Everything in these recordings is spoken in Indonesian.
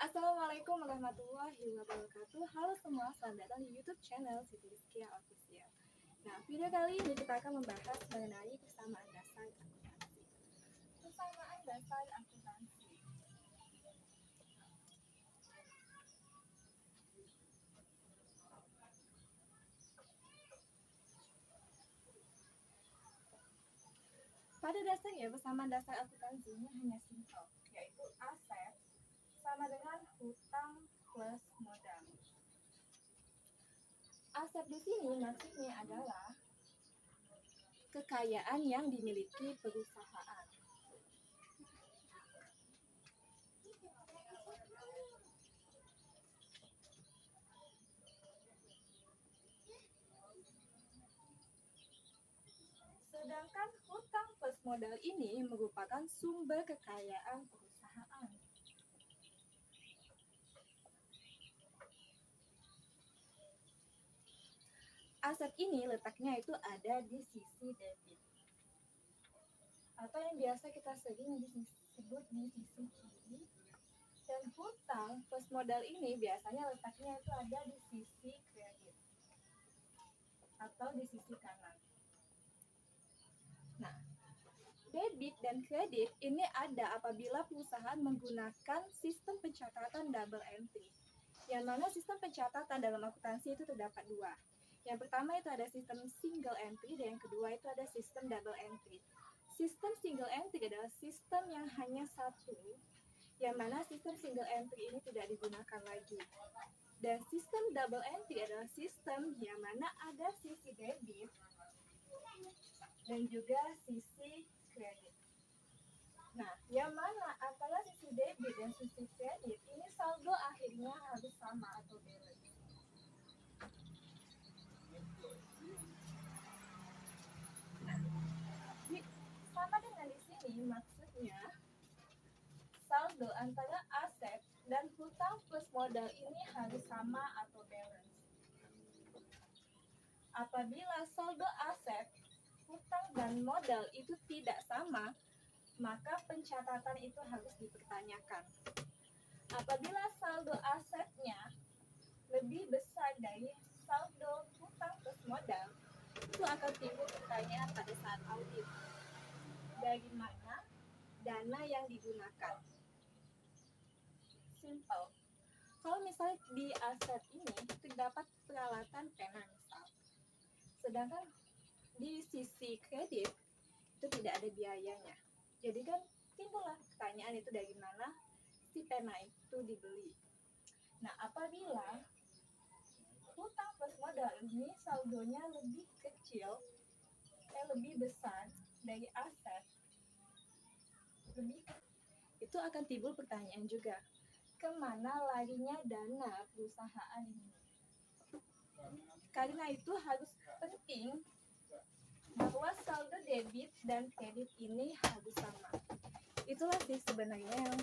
Assalamualaikum warahmatullahi wabarakatuh. Halo semua, selamat datang di YouTube channel Siti Rizkia Official. Nah, video kali ini kita akan membahas mengenai persamaan dasar akuntansi. Persamaan dasar akuntansi. Pada dasarnya, persamaan dasar akuntansi ini hanya simpel, yaitu aset sama dengan hutang plus modal. Aset di sini maksudnya adalah kekayaan yang dimiliki perusahaan. Sedangkan hutang plus modal ini merupakan sumber kekayaan perusahaan. Aset ini letaknya itu ada di sisi debit, atau yang biasa kita sering disebut di sisi kiri. Dan hutang plus modal ini biasanya letaknya itu ada di sisi kredit atau di sisi kanan. Nah, debit dan kredit ini ada apabila perusahaan menggunakan sistem pencatatan double entry. Yang mana sistem pencatatan dalam akuntansi itu terdapat dua. Yang pertama itu ada sistem single entry dan yang kedua itu ada sistem double entry. Sistem single entry adalah sistem yang hanya satu, yang mana sistem single entry ini tidak digunakan lagi. Dan sistem double entry adalah sistem yang mana ada sisi debit dan juga sisi kredit. Nah, yang mana antara sisi debit dan sisi kredit ini saldo akhirnya harus sama atau balance. Sama dengan di sini maksudnya saldo antara aset dan hutang plus modal ini harus sama atau balance. Apabila saldo aset, hutang dan modal itu tidak sama, maka pencatatan itu harus dipertanyakan. Apabila saldo asetnya lebih besar dari saldo hutang plus modal, itu akan timbul pertanyaan pada saat audit. Dari mana dana yang digunakan? Simple. Kalau misalnya di aset ini terdapat peralatan pena misal, sedangkan di sisi kredit itu tidak ada biayanya. Jadi kan timbullah pertanyaan itu dari mana si pena itu dibeli. Nah, apabila hutang plus modal ini saldonya lebih kecil, lebih besar dari aset, itu akan timbul pertanyaan juga, kemana larinya dana perusahaan ini? Karena itu harus penting bahwa saldo debit dan kredit ini harus sama. Itulah sih sebenarnya yang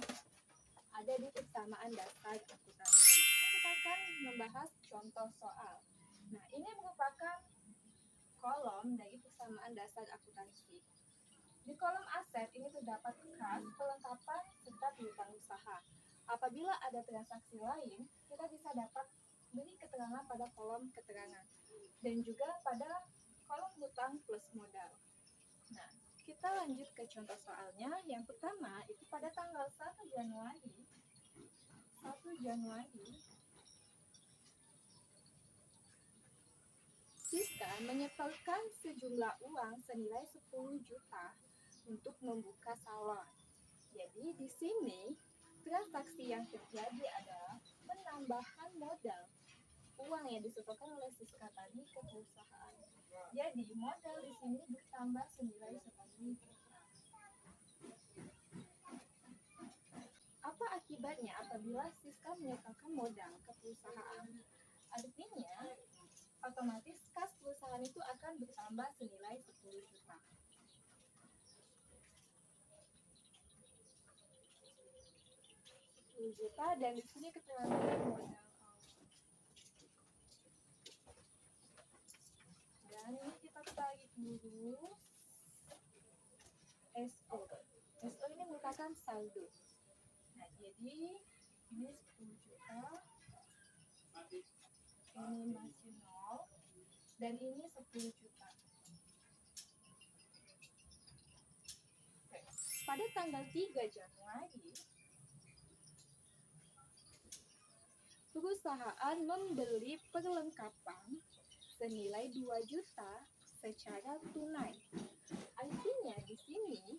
ada di persamaan dasar akuntansi. Kita akan membahas contoh soal. Nah, ini merupakan kolom dari persamaan dasar akuntansi. Di kolom aset ini terdapat kas, perlengkapan, serta piutang usaha. Apabila ada transaksi lain, kita bisa dapat beri keterangan pada kolom keterangan dan juga pada kolom hutang plus modal. Nah, kita lanjut ke contoh soalnya. Yang pertama itu pada tanggal 1 Januari Siska menyetorkan sejumlah uang senilai 10 juta untuk membuka salon. Jadi di sini transaksi yang terjadi adalah penambahan modal uang yang disetorkan oleh Siska tadi ke perusahaan. Jadi modal di sini bertambah senilai 10 juta. Apa akibatnya apabila Siska menyetorkan modal ke perusahaan? Artinya otomatis kas perusahaan itu akan bertambah senilai 10 juta. Dan di sini keterangan modal dan ini kita tarik dulu SO. SO ini merupakan saldo. Nah, jadi ini ini masih 0 dan ini 10 juta. Oke. Pada tanggal 3 Januari, perusahaan membeli perlengkapan senilai 2 juta secara tunai. Artinya di sini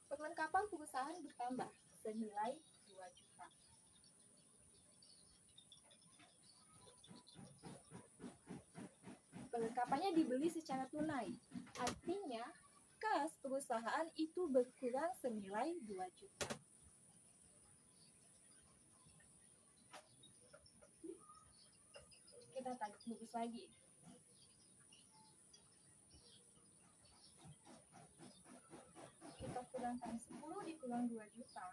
perlengkapan perusahaan bertambah senilai 2 juta. Perlengkapannya dibeli secara tunai. Artinya kas perusahaan itu berkurang senilai 2 juta. Kita tarik lurus lagi. Kita kurangkan 10 dikurang 2 juta,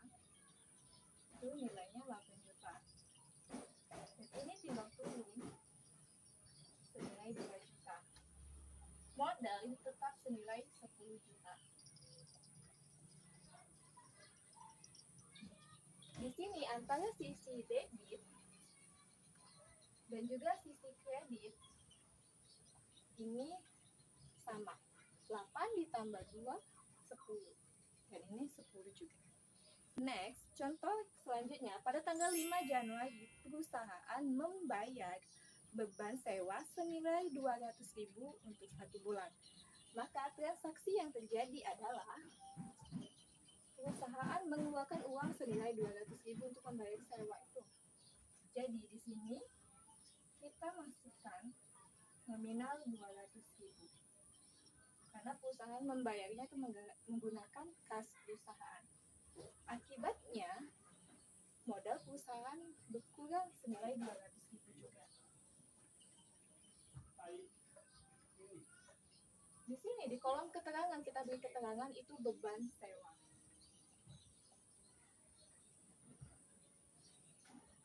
itu nilainya 8 juta. Dan ini timbang turun senilai 2 juta. Modal ini tetap senilai 10 juta. Di sini antara sisi debit dan juga sisi kredit ini sama. 8 ditambah 2, 10. Dan ini 10 juga. Next, contoh selanjutnya, pada tanggal 5 Januari, perusahaan membayar beban sewa senilai 200.000 untuk 1 bulan. Maka transaksi yang terjadi adalah perusahaan mengeluarkan uang senilai 200.000 untuk membayar sewa itu. Jadi di sini kita masukkan nominal 200.000. Karena perusahaan membayarnya itu menggunakan kas perusahaan. Akibatnya modal perusahaan berkurang senilai 200.000 juga. Di sini di kolom keterangan kita beri keterangan itu beban sewa.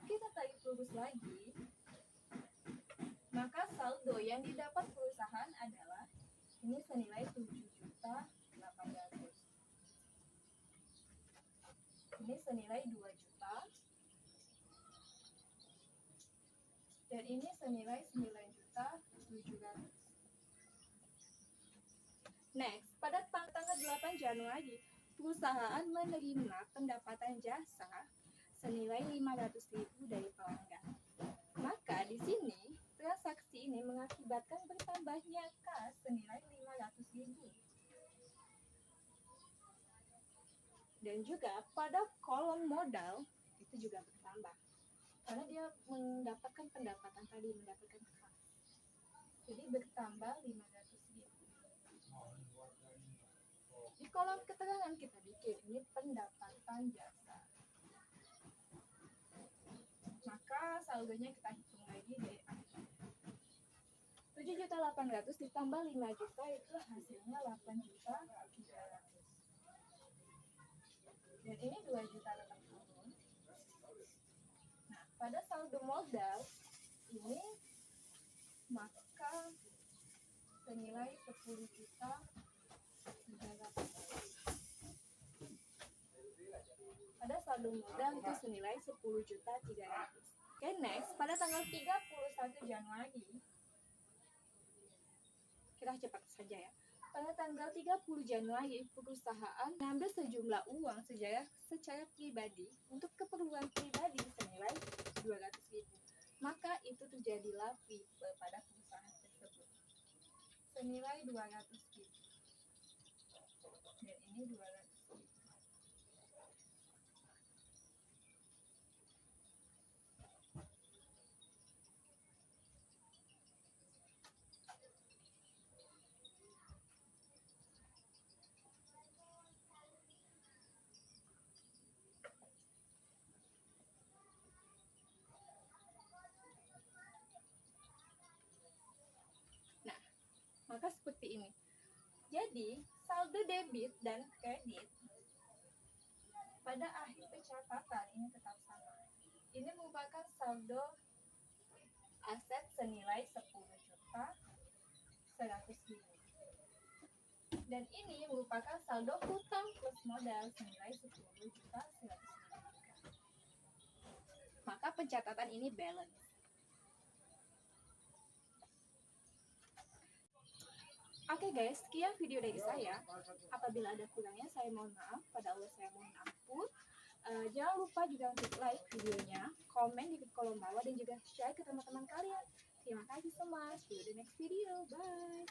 Kita tarik lurus lagi. Maka saldo yang didapat perusahaan adalah ini senilai 7.800.000. Ini senilai 2 juta. Dan ini senilai 9.700.000. Next, pada tanggal 8 Januari, perusahaan menerima pendapatan jasa senilai 500.000 dari pelanggan. Maka di sini transaksi ini mengakibatkan bertambahnya kas senilai 500.000. Dan juga pada kolom modal itu juga bertambah. Karena dia mendapatkan pendapatan tadi, mendapatkan kas. Jadi bertambah 500.000. Di kolom keterangan kita bikin ini pendapatan jasa. Maka saldonya kita hitung lagi dari akhir. 7.800.000 ditambah 5 juta itu hasilnya 8.300.000. Dan ini 2 juta tetap turun. Nah, pada saldo modal ini maka senilai 10.300.000. Pada saldo modal itu senilai 10.300.000. Oke, next, pada tanggal 31 Januari kita cepat saja ya. Pada tanggal 30 Januari, perusahaan mengambil sejumlah uang secara pribadi untuk keperluan pribadi senilai 200.000. Maka itu terjadilah FIPE pada perusahaan tersebut senilai 200.000. Dan ini 200.000. Maka seperti ini. Jadi, saldo debit dan kredit pada akhir pencatatan ini tetap sama. Ini merupakan saldo aset senilai 10.100.000. Dan ini merupakan saldo hutang plus modal senilai 10.100.000. Maka pencatatan ini balance. Oke guys, sekian video dari saya. Apabila ada kurangnya, saya mohon maaf. Pada Allah saya mohon ampun. Jangan lupa juga untuk like videonya, komen di kolom bawah, dan juga share ke teman-teman kalian. Terima kasih so much. See you in the next video. Bye.